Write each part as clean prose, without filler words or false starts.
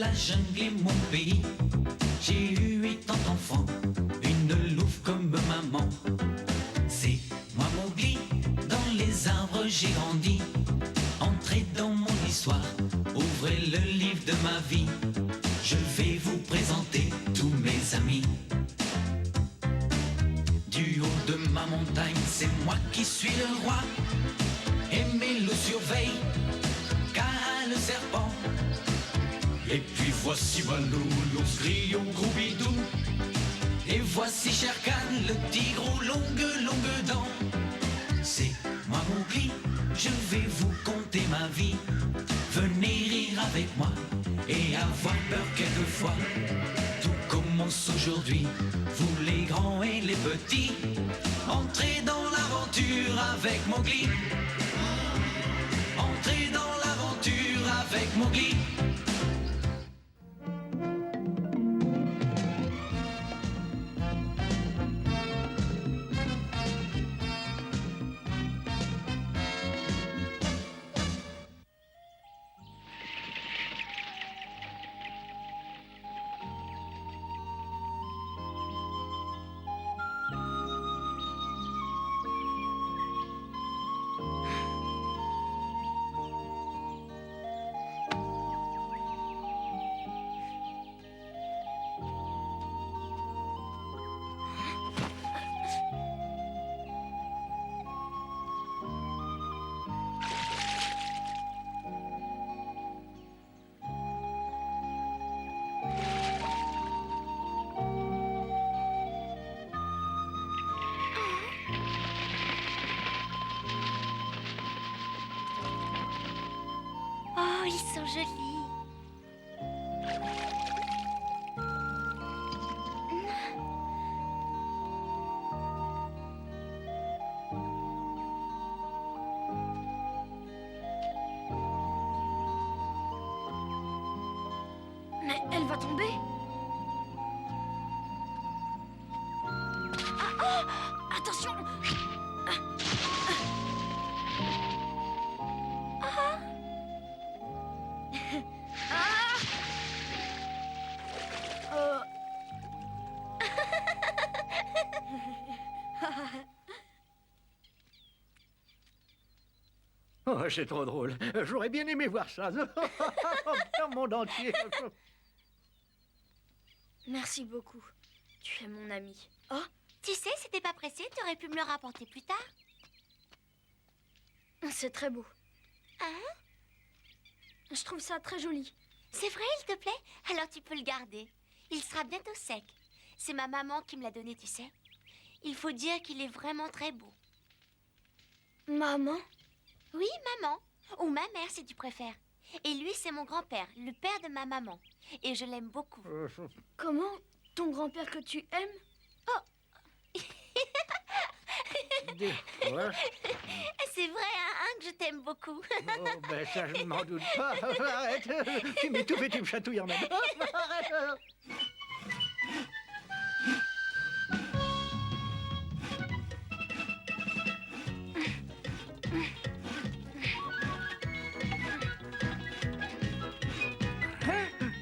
la jungle est mon pays. J'ai eu 80 enfants, une louve comme maman. C'est moi Mowgli, dans les arbres j'ai grandi. Entrez dans mon histoire, ouvrez le livre de ma vie. Je vais vous présenter tous mes amis. Du haut de ma montagne, c'est moi qui suis le roi. Et mes loups surveillent, car le serpent. Et puis voici Balou, l'ours gris au gros bidou. Et voici Shere Khan, le tigre aux longues dents. C'est moi Mowgli, je vais vous conter ma vie. Venez rire avec moi et avoir peur quelquefois. Tout commence aujourd'hui, vous les grands et les petits. Entrez dans l'aventure avec Mowgli. Entrez dans l'aventure avec Mowgli. Oh, ils sont jolis. Mais elle va tomber. Attention. Oh, c'est trop drôle. J'aurais bien aimé voir ça. Dans le monde entier. Merci beaucoup. Tu es mon ami. Oh, tu sais, si t'es pas pressé, tu aurais pu me le rapporter plus tard. C'est très beau. Hein? Je trouve ça très joli. C'est vrai, il te plaît? Alors tu peux le garder. Il sera bientôt sec. C'est ma maman qui me l'a donné, tu sais. Il faut dire qu'il est vraiment très beau. Maman? Oui, maman. Ou ma mère, si tu préfères. Et lui, c'est mon grand-père, le père de ma maman. Et je l'aime beaucoup. Comment? Ton grand-père que tu aimes? Ouais. C'est vrai, hein, que je t'aime beaucoup. Oh, ben ça, je ne m'en doute pas. Arrête. Tu m'étouffes et tu me chatouilles en même temps. Arrête.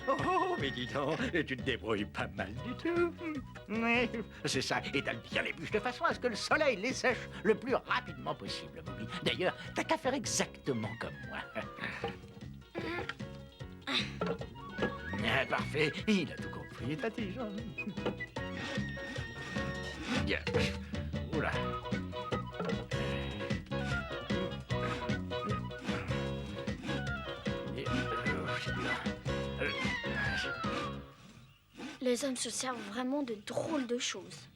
Oh, mais dis donc, tu te débrouilles pas mal du tout. Oui, c'est ça, et t'as bien les bûches de façon à ce que le soleil les sèche le plus rapidement possible, Mowgli. D'ailleurs, t'as qu'à faire exactement comme moi. Ah, parfait, il a tout compris, t'as dit, Jean. Bien. Oula. Les hommes se servent vraiment de drôles de choses.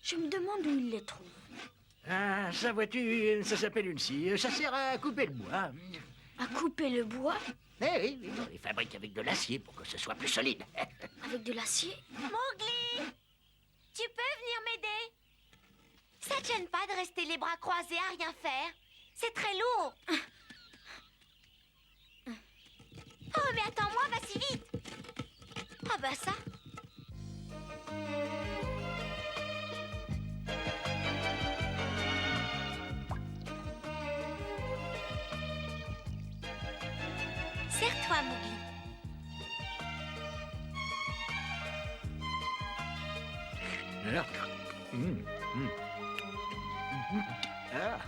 Je me demande où ils les trouvent. Ah, ça vois-tu, ça s'appelle une scie. Ça sert à couper le bois. À couper le bois Eh oui, on les fabrique avec de l'acier pour que ce soit plus solide. avec de l'acier. Mowgli, tu peux venir m'aider? Ça te gêne pas de rester les bras croisés à rien faire? C'est très lourd. Oh, mais attends-moi, va si vite. Ah bah ça. Serre-toi, Mowgli. Ah. Ah.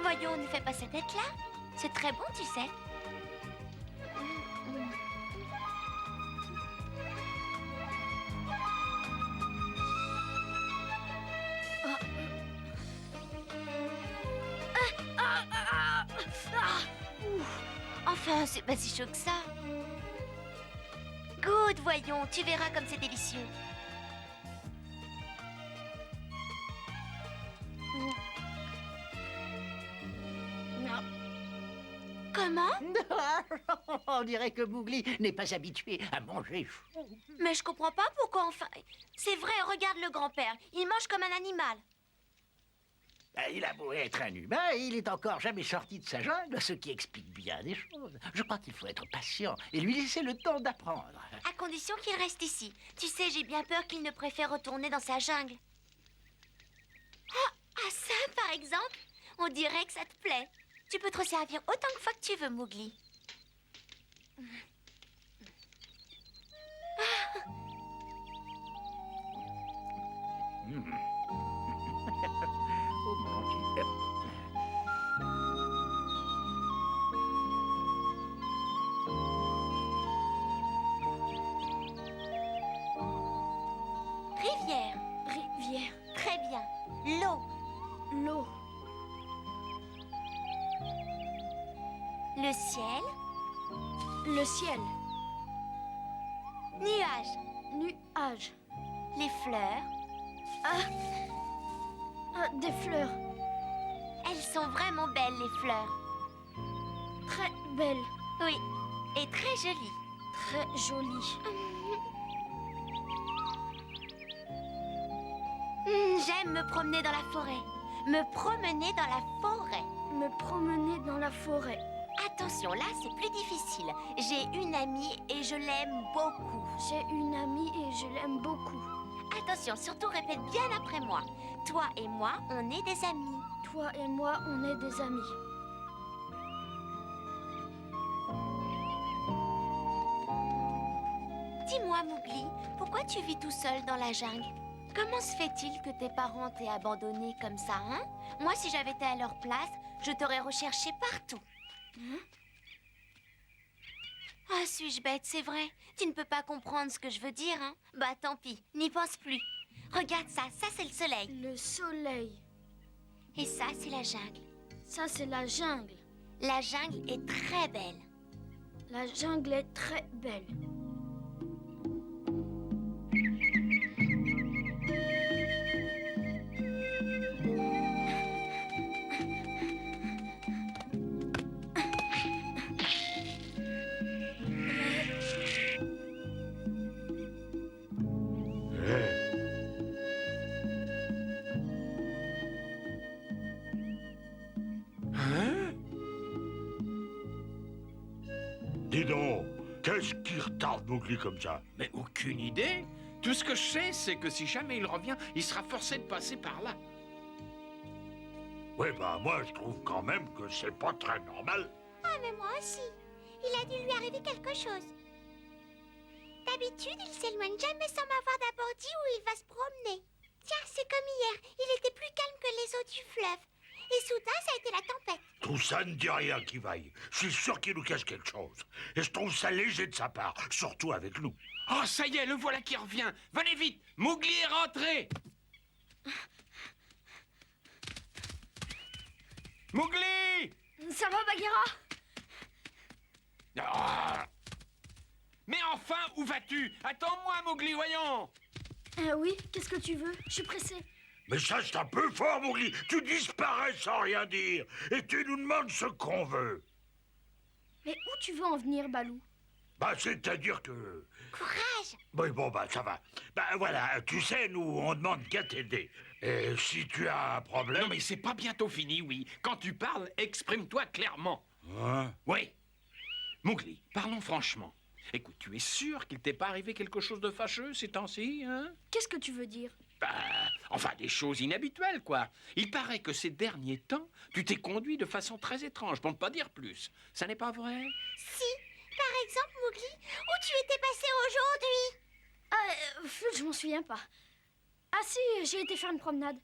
Voyons, ne fais pas cette tête-là. C'est très bon, tu sais. Enfin, c'est pas si chaud que ça. Good, voyons, tu verras comme c'est délicieux. Comment? On dirait que Mowgli n'est pas habitué à manger chaud. Mais je comprends pas pourquoi enfin... C'est vrai, regarde le grand-père. Il mange comme un animal. Il a beau être un humain, il est encore jamais sorti de sa jungle, ce qui explique bien des choses. Je crois qu'il faut être patient et lui laisser le temps d'apprendre. À condition qu'il reste ici. Tu sais, j'ai bien peur qu'il ne préfère retourner dans sa jungle. Ah, ça, par exemple, on dirait que ça te plaît. Tu peux te resservir autant de fois que tu veux, Mowgli. Oh mon Dieu. Rivière. Rivière. Très bien. L'eau. L'eau. Le ciel. Le ciel. Nuages. Nuage. Les fleurs. Des fleurs. Elles sont vraiment belles, les fleurs. Très belles. Oui. Et très jolies. Très jolies. J'aime me promener dans la forêt. Me promener dans la forêt. Me promener dans la forêt. Attention, là, c'est plus difficile. J'ai une amie et je l'aime beaucoup. J'ai une amie et je l'aime beaucoup. Attention, surtout répète bien après moi. Toi et moi, on est des amis. Toi et moi, on est des amis. Dis-moi, Mowgli, pourquoi tu vis tout seul dans la jungle? Comment se fait-il que tes parents t'aient abandonné comme ça, hein? Moi, si j'avais été à leur place, je t'aurais recherché partout. Ah, suis-je bête, c'est vrai. Tu ne peux pas comprendre ce que je veux dire, hein? Bah, tant pis, n'y pense plus. Regarde ça, ça c'est le soleil. Le soleil. Et ça, c'est la jungle. Ça, c'est la jungle. La jungle est très belle. La jungle est très belle. Dis donc, qu'est-ce qui retarde Mowgli comme ça? Mais aucune idée. Tout ce que je sais, c'est que si jamais il revient, il sera forcé de passer par là. Oui, bah moi je trouve quand même que c'est pas très normal. Ah, mais moi aussi. Il a dû lui arriver quelque chose. D'habitude, il s'éloigne jamais sans m'avoir d'abord dit où il va se promener. Tiens, c'est comme hier. Il était plus calme que les eaux du fleuve. Et soudain, ça a été la tempête. Tout ça ne dit rien qui vaille. Je suis sûr qu'il nous cache quelque chose. Et je trouve ça léger de sa part, surtout avec nous. Oh, ça y est, le voilà qui revient. Venez vite, Mowgli est rentré. Mowgli! Ça va, Bagheera? Ah. Mais enfin, où vas-tu? Attends-moi, Mowgli, voyons. Oui, qu'est-ce que tu veux? Je suis pressé. Mais ça, c'est un peu fort, Mowgli. Tu disparais sans rien dire. Et tu nous demandes ce qu'on veut. Mais où tu veux en venir, Balou? Bah, c'est-à-dire que... Courage! Oui, bon, bah, ça va. Bah, voilà, tu sais, nous, on demande qu'à t'aider. Et si tu as un problème... Non, mais c'est pas bientôt fini, oui. Quand tu parles, exprime-toi clairement. Hein? Oui. Mowgli, parlons franchement. Écoute, tu es sûr qu'il t'est pas arrivé quelque chose de fâcheux ces temps-ci, hein? Qu'est-ce que tu veux dire? Bah, enfin, des choses inhabituelles, quoi. Il paraît que ces derniers temps, tu t'es conduit de façon très étrange, pour ne pas dire plus. Ça n'est pas vrai? Si, par exemple, Mowgli? Où tu étais passé aujourd'hui? Je m'en souviens pas. Ah si, j'ai été faire une promenade.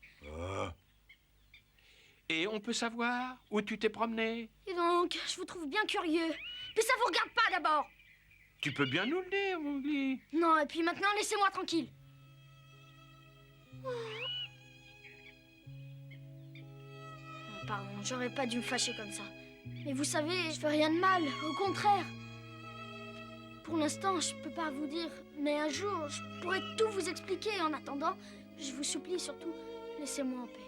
Et on peut savoir où tu t'es promené? Et donc, je vous trouve bien curieux. Puis ça vous regarde pas d'abord. Tu peux bien nous le dire, Mowgli. Non, et puis maintenant, laissez-moi tranquille. Pardon, j'aurais pas dû me fâcher comme ça. Mais vous savez, je fais rien de mal, au contraire. Pour l'instant, je peux pas vous dire, mais un jour, je pourrai tout vous expliquer. En attendant, je vous supplie surtout, laissez-moi en paix.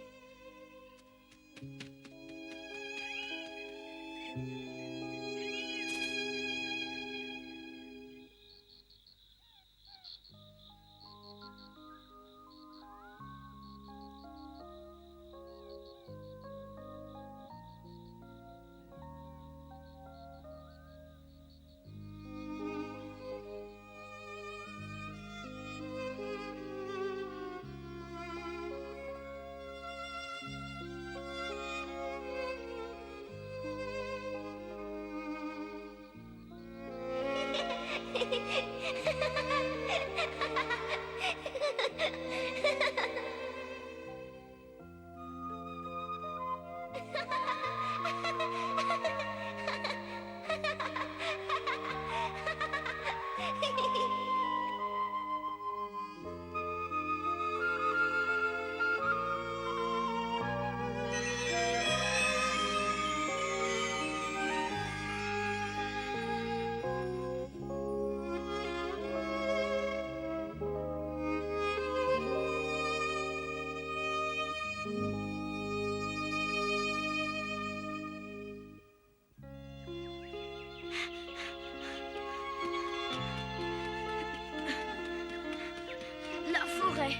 La forêt.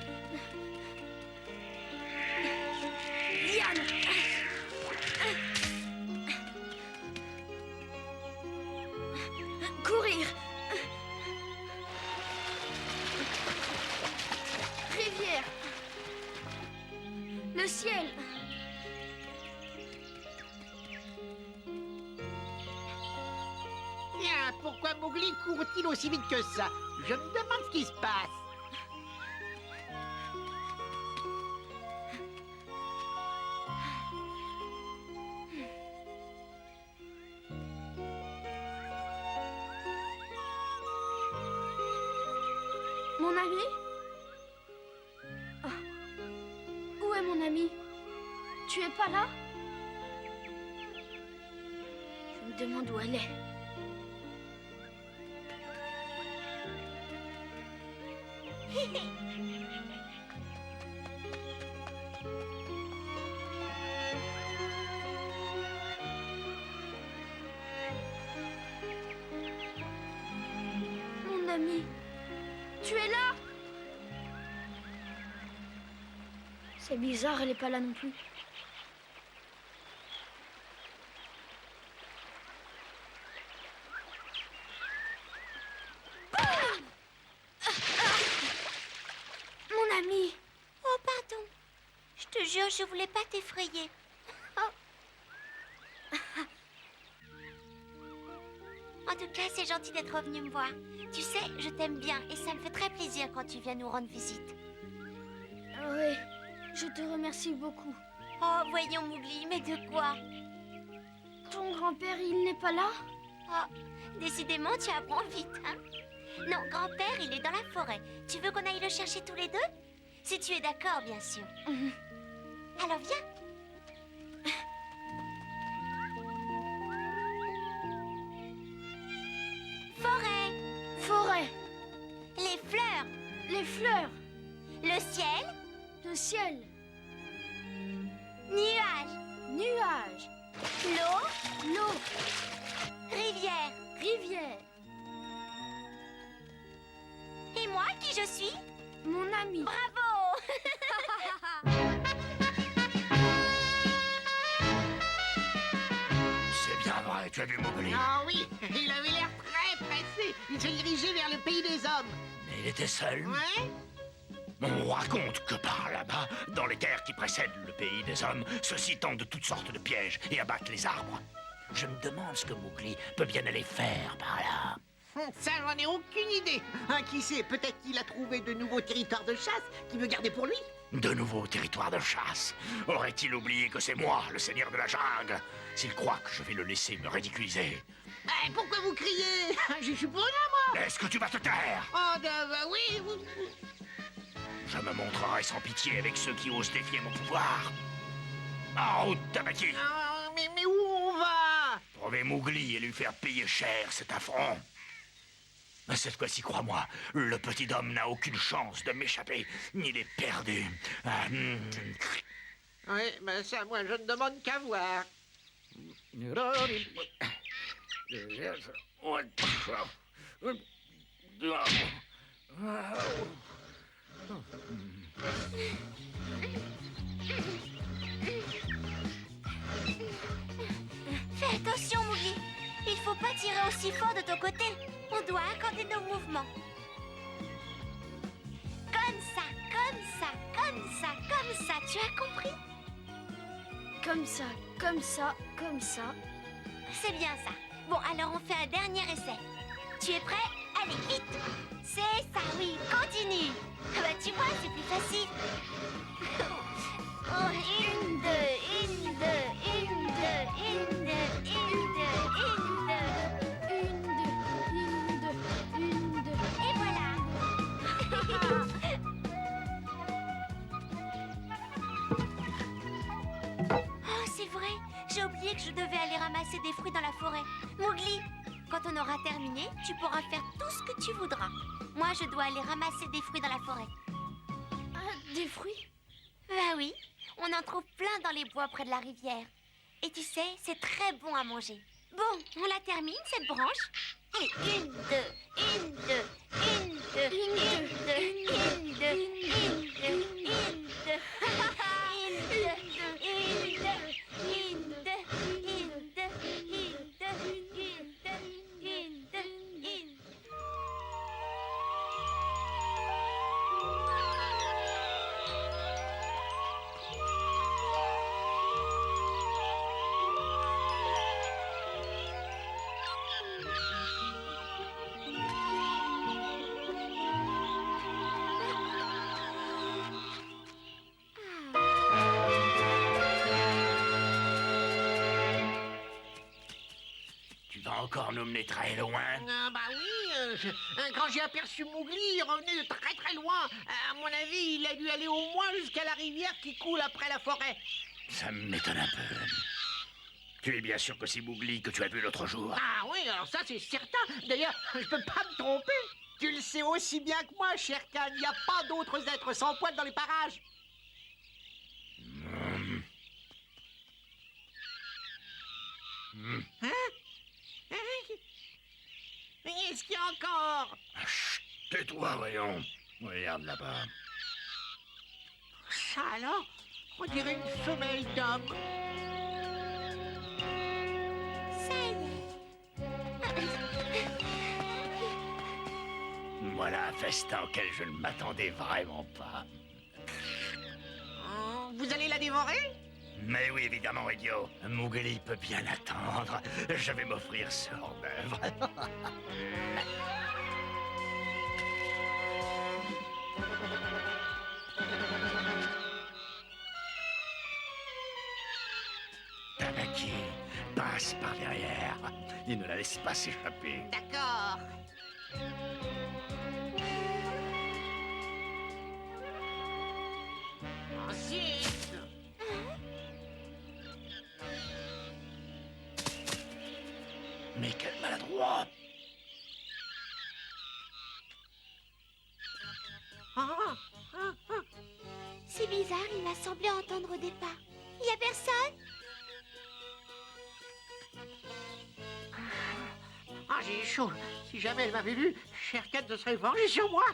Liane. Courir. Rivière. Le ciel. Tiens, pourquoi Mowgli court-il aussi vite que ça? Je me demande ce qui se passe. Mon ami? Ah. Où est mon ami? Tu es pas là? Je me demande où elle est. Mon ami, tu es là? C'est bizarre, elle est pas là non plus. Mon ami, Oh, pardon. Je te jure, je voulais pas t'effrayer. Oh. En tout cas, c'est gentil d'être revenu me voir. Tu sais, je t'aime bien et ça me fait très plaisir quand tu viens nous rendre visite. oui, je te remercie beaucoup. Oh, voyons, Mowgli, mais de quoi? Ton grand-père, il n'est pas là? Oh, décidément, tu apprends vite, hein? Non, grand-père, il est dans la forêt. Tu veux qu'on aille le chercher tous les deux? Si tu es d'accord, bien sûr. Mhm. Alors viens. Forêt, Forêt, les fleurs, les fleurs, le ciel, le ciel, nuages, nuages, l'eau, l'eau, rivière. rivière. Et moi, qui je suis? Mon ami. Bravo! C'est bien vrai, tu as vu Mowgli. Ah oui, il avait l'air très pressé. Il s'est dirigé vers le pays des hommes. Mais il était seul. Ouais? On raconte que par là-bas, dans les terres qui précèdent le pays des hommes, ceux-ci tentent de toutes sortes de pièges et abattent les arbres. Je me demande ce que Mowgli peut bien aller faire par là. Ça, j'en ai aucune idée. Qui sait, peut-être qu'il a trouvé de nouveaux territoires de chasse qu'il veut garder pour lui. De nouveaux territoires de chasse. Aurait-il oublié que c'est moi, le seigneur de la jungle? S'il croit que je vais le laisser me ridiculiser... Pourquoi vous criez? Je suis pour rien, moi. Est-ce que tu vas te taire? Oh, oui, Je me montrerai sans pitié avec ceux qui osent défier mon pouvoir. En route, Tamaki! Mais où on va? Trouver Mowgli et lui faire payer cher cet affront. Mais cette fois-ci, crois-moi, le petit homme n'a aucune chance de m'échapper. Il est perdu. Oui, mais ça, moi, je ne demande qu'à voir. Fais attention, Mowgli. Il faut pas tirer aussi fort de ton côté. On doit accorder nos mouvements. Comme ça, comme ça, comme ça, comme ça. Tu as compris? Comme ça, comme ça, comme ça. C'est bien ça. Bon, alors on fait un dernier essai. Tu es prêt? Allez, vite! C'est ça, oui, continue! Ah bah tu vois, c'est plus facile. Oh, une, deux, une, deux, une, deux, une, deux, une, deux, une, deux. Une, deux. Et voilà! Oh, c'est vrai, j'ai oublié que je devais aller ramasser des fruits dans la forêt. Mowgli, quand on aura terminé, tu pourras faire tout ce que tu voudras. Moi, je dois aller ramasser des fruits dans la forêt. Des fruits? Bah oui, on en trouve plein dans les bois près de la rivière. Et tu sais, c'est très bon à manger. Bon, on la termine, cette branche. Allez, une, deux, une, deux, une, deux, une, deux, une, deux, une, deux, une, deux, une, deux, une, deux, une, deux, une, deux, une, deux, une. Tu vas encore nous mener très loin. Bah oui, quand j'ai aperçu Mowgli, il revenait de très très loin. À mon avis, il a dû aller au moins jusqu'à la rivière qui coule après la forêt. Ça m'étonne un peu. Tu es bien sûr que c'est Mowgli que tu as vu l'autre jour? Ah oui, alors ça c'est certain. D'ailleurs, je peux pas me tromper. Tu le sais aussi bien que moi, Shere Khan. Il n'y a pas d'autres êtres sans poils dans les parages. Hein? Est-ce qu'il y a encore? Chut, tais-toi, voyons. Regarde là-bas. Ça alors? On dirait une femelle d'homme. Ça y est. Voilà un festin auquel je ne m'attendais vraiment pas. Vous allez la dévorer? Mais oui, évidemment, idiot. Mowgli peut bien attendre. Je vais m'offrir ce hors-d'œuvre. Tamaki, passe par derrière et ne la laisse pas s'échapper. D'accord. Ensuite... Mais quel maladroit! C'est bizarre, il m'a semblé entendre des pas. Il y a personne? J'ai chaud. Si jamais elle m'avait vu, Shere Khan se serait vengé sur moi.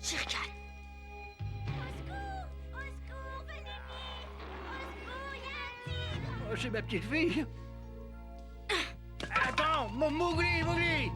Shere Khan. Au secours, venez vite. Au secours, il y a un tigre. Oh, c'est ma petite fille. Attends, mon Mowgli, Mowgli.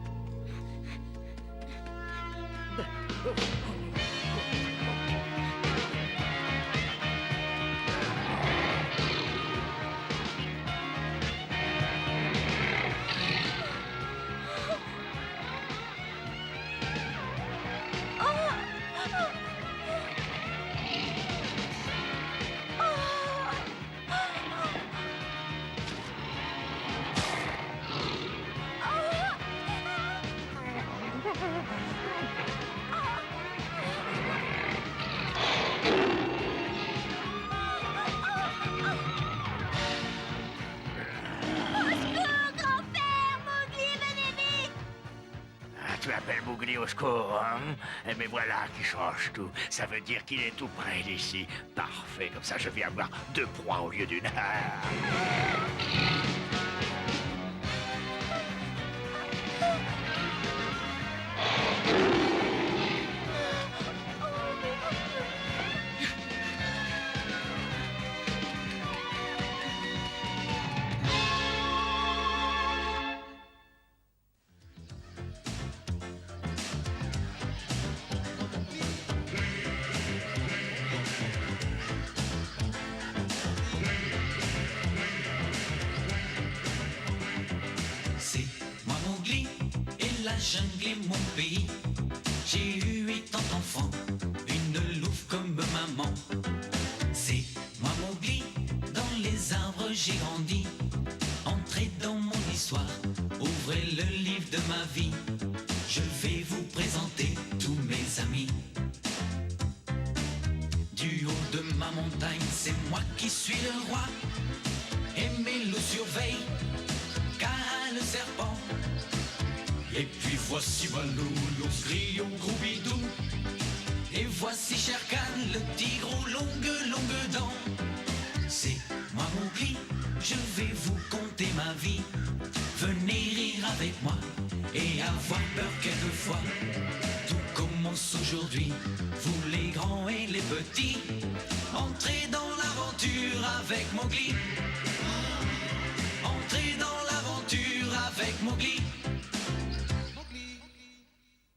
Grand-père, Mowgli, venez vite. Ah, tu appelles Mowgli au secours, hein? Eh, mais voilà qui change tout. Ça veut dire qu'il est tout près d'ici. Parfait, comme ça je vais avoir 2 proies au lieu d'une. C'est moi Mowgli et la jungle est mon pays. J'ai eu 8 ans d'enfant, une louve comme maman. C'est moi Mowgli, dans les arbres j'ai grandi. Entrez dans mon histoire, ouvrez le livre de ma vie. Je vais vous présenter tous mes amis. Du haut de ma montagne, c'est moi qui suis le roi. Et mes loups surveillent car le serpent. Et puis voici Balou, l'ours gris au gros bidou. Et voici Shere Khan, le tigre aux longues dents. C'est moi Mowgli, je vais vous conter ma vie. Venez rire avec moi et avoir peur quelquefois. Tout commence aujourd'hui, vous les grands et les petits. Entrez dans l'aventure avec Mowgli.